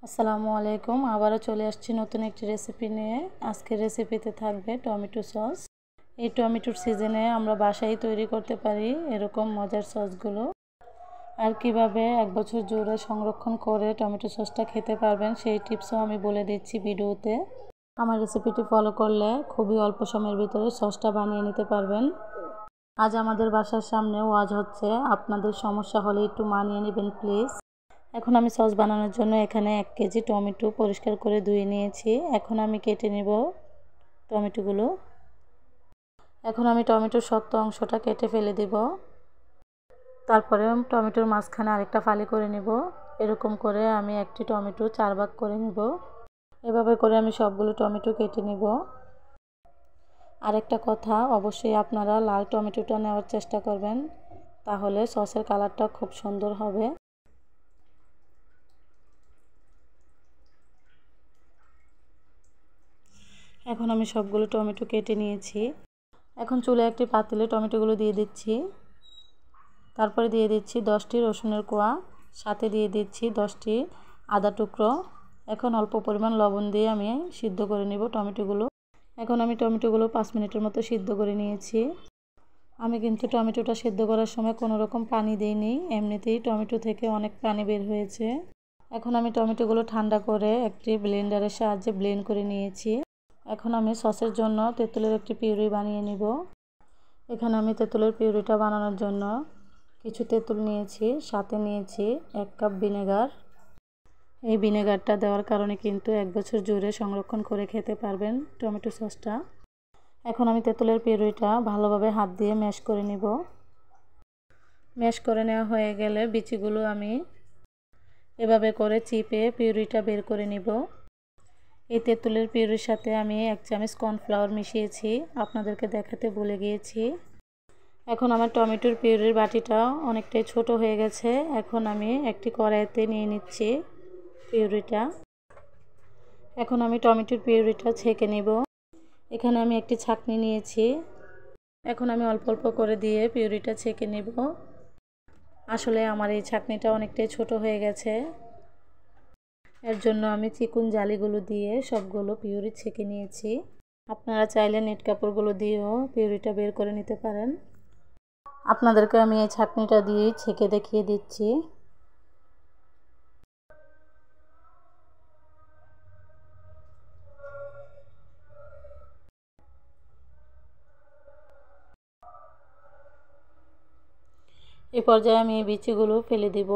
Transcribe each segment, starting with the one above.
আসসালামু আলাইকুম। আবারও চলে আসছি নতুন একটি রেসিপি নিয়ে। আজকের রেসিপিতে থাকবে টমেটো সস। এই টমেটোর সিজনে আমরা বাসায় তৈরি করতে পারি এরকম মজার সসগুলো। আর কিভাবে এক বছর জুড়ে সংরক্ষণ করে টমেটো সসটা খেতে পারবেন সেই টিপসও আমি বলে দিচ্ছি ভিডিওতে। আমার রেসিপিটি ফলো করলে খুবই অল্প সময়ের ভিতরে সসটা বানিয়ে নিতে পারবেন। আজ আমাদের বাসার সামনে ওয়াজ হচ্ছে, আপনাদের সমস্যা হলে একটু মানিয়ে নেবেন প্লিজ। এখন আমি সস বানানোর জন্য এখানে 1 কেজি টমেটো পরিষ্কার করে ধুয়ে নিয়েছি। এখন আমি কেটে নেব টমেটোগুলো। এখন আমি টমেটোর শক্ত অংশটা কেটে ফেলে দেব। তারপরে টমেটোর মাঝখানে আরেকটা ফালি করে নেব। এরকম করে আমি একটি টমেটো 4 ভাগ করে নেব। এভাবে করে আমি সবগুলো টমেটো কেটে নেব। আরেকটা কথা, অবশ্যই আপনারা লাল টমেটোটা নেওয়ার চেষ্টা করবেন, তাহলে সসের কালারটা খুব সুন্দর হবে। এখন আমি সবগুলো টমেটো কেটে নিয়েছি। এখন চুলায় একটি পাতিলে টমেটোগুলো দিয়ে দিচ্ছি। তারপরে দিয়ে দিচ্ছি 10টি রসুনের কোয়া, সাথে দিয়ে দিচ্ছি 10টি আদা টুকরো। এখন অল্প পরিমাণ লবণ দিয়ে আমি সিদ্ধ করে নেব টমেটোগুলো। এখন আমি টমেটোগুলো 5 মিনিটের মতো সিদ্ধ করে নিয়েছি। আমি কিন্তু টমেটোটা সিদ্ধ করার সময় কোনো রকম পানি দিইনি, এমনিতেই টমেটো থেকে অনেক পানি বের হয়েছে। এখন আমি টমেটোগুলো ঠান্ডা করে একটি ব্লেন্ডারের সাহায্যে ব্লেন্ড করে নিয়েছি। এখন আমি সসের জন্য তেঁতুলের একটি পিউরি বানিয়ে নিব। এখানে আমি তেঁতুলের পিউরিটা বানানোর জন্য কিছু তেঁতুল নিয়েছি, সাথে নিয়েছি 1 কাপ ভিনেগার। এই ভিনেগারটা দেওয়ার কারণে কিন্তু 1 বছর জুড়ে সংরক্ষণ করে খেতে পারবেন টমেটো সসটা। এখন আমি তেঁতুলের পিউরিটা ভালোভাবে হাত দিয়ে ম্যাশ করে নিব। ম্যাশ করে নেওয়া হয়ে গেলে বিচিগুলো আমি এভাবে করে চিপে পিউরিটা বের করে নিব। এই তেঁতুলের পিউরির সাথে আমি 1 চামচ কর্নফ্লাওয়ার মিশিয়েছি, আপনাদেরকে দেখাতে ভুলে গিয়েছি। এখন আমার টমেটোর পিউরির বাটিটা অনেকটাই ছোট হয়ে গেছে। এখন আমি একটি কড়াইতে নিয়ে নিচ্ছি পিউরিটা। এখন আমি টমেটোর পিউরিটা ছেঁকে নেব। এখানে আমি একটি ছাঁকনি নিয়েছি। এখন আমি অল্প অল্প করে দিয়ে পিউরিটা ছেঁকে নেব। আসলে আমার এই ছাঁকনিটা অনেকটাই ছোট হয়ে গেছে, এর জন্য আমি চিকন জালিগুলো দিয়ে সবগুলো পিউরি ছেঁকে নিয়েছি। আপনারা চাইলে নেট কাপড়গুলো দিয়েও পিউরিটা বের করে নিতে পারেন। আপনাদেরকে আমি এই ছাঁকনিটা দিয়ে ছেঁকে দেখিয়ে দিচ্ছি। এই পর্যায়ে আমি এই বিচিগুলো ফেলে দেব।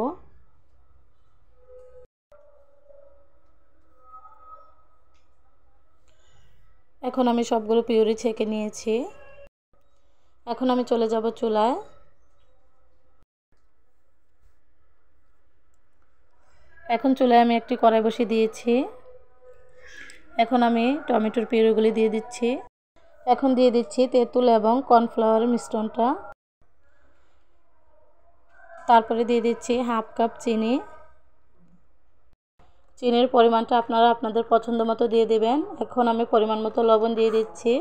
এখন আমি সবগুলো পিউরি ছেঁকে নিয়েছি। এখন আমি চলে যাব চুলায়। এখন চুলায় আমি একটি কড়াই বসিয়ে দিয়েছি। এখন আমি টমেটোর পিউরিগুলি দিয়ে দিচ্ছি। এখন দিয়ে দিচ্ছি তেঁতুল এবং কর্নফ্লাওয়ারের মিশ্রণটা। তারপরে দিয়ে দিচ্ছি 1/2 কাপ চিনি। চিনির পরিমাণটা আপনারা আপনাদের পছন্দ মতো দিয়ে দেবেন। এখন আমি পরিমাণ মতো লবণ দিয়ে দিচ্ছি।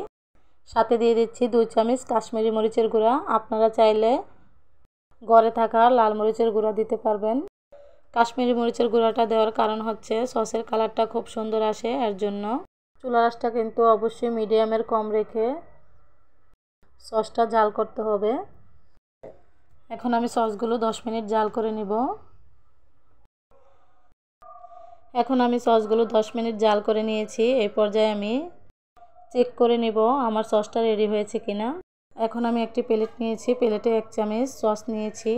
সাথে দিয়ে দিচ্ছি 2 চামচ কাশ্মীরি মরিচের গুঁড়া। আপনারা চাইলে ঘরে থাকা লাল মরিচের গুঁড়া দিতে পারবেন। কাশ্মীরি মরিচের গুঁড়াটা দেওয়ার কারণ হচ্ছে সসের কালারটা খুব সুন্দর আসে, এর জন্য। চুলার আঁচটা কিন্তু অবশ্যই মিডিয়ামের কম রেখে সসটা জাল করতে হবে। এখন আমি সসগুলো 10 মিনিট জাল করে নিব। এখন আমি সসগুলো 10 মিনিট জাল করে নিয়েছি। এই পর্যায়ে আমি চেক করে নিব আমার সসটা রেডি হয়েছে কিনা। এখন আমি একটি প্লেট নিয়েছি, প্লেটে 1 চামচ সস নিয়েছি।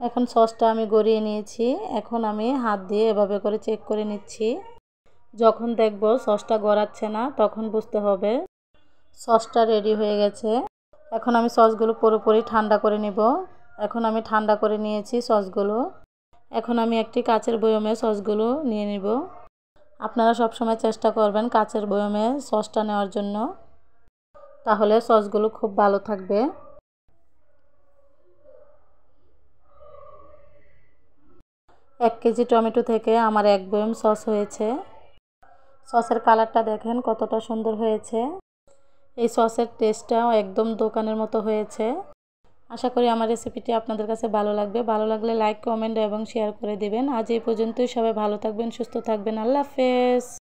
এখন সসটা আমি গড়িয়ে নিয়েছি। এখন আমি হাত দিয়ে এভাবে করে চেক করে নিচ্ছি। যখন দেখব সসটা গড়াচ্ছে না, তখন বুঝতে হবে সসটা রেডি হয়ে গেছে। এখন আমি সসগুলো পুরোপুরি ঠান্ডা করে নেব। এখন আমি ঠান্ডা করে নিয়েছি সসগুলো। এখন আমি একটি কাচের বয়মে সসগুলো নিয়ে নিব। আপনারা সবসময় চেষ্টা করবেন কাচের বয়মে সসটা নেওয়ার জন্য, তাহলে সসগুলো খুব ভালো থাকবে। এক কেজি টমেটো থেকে আমার 1 বয়ম সস হয়েছে। সসের কালারটা দেখেন কতটা সুন্দর হয়েছে। এই সসের টেস্টটাও একদম দোকানের মতো হয়েছে। আশা করি আমার রেসিপিটি আপনাদের কাছে ভালো লাগবে। ভালো লাগলে লাইক, কমেন্ট এবং শেয়ার করে দেবেন। আজ এই পর্যন্তই। সবাই ভালো থাকবেন, সুস্থ থাকবেন। আল্লাহ হাফেজ।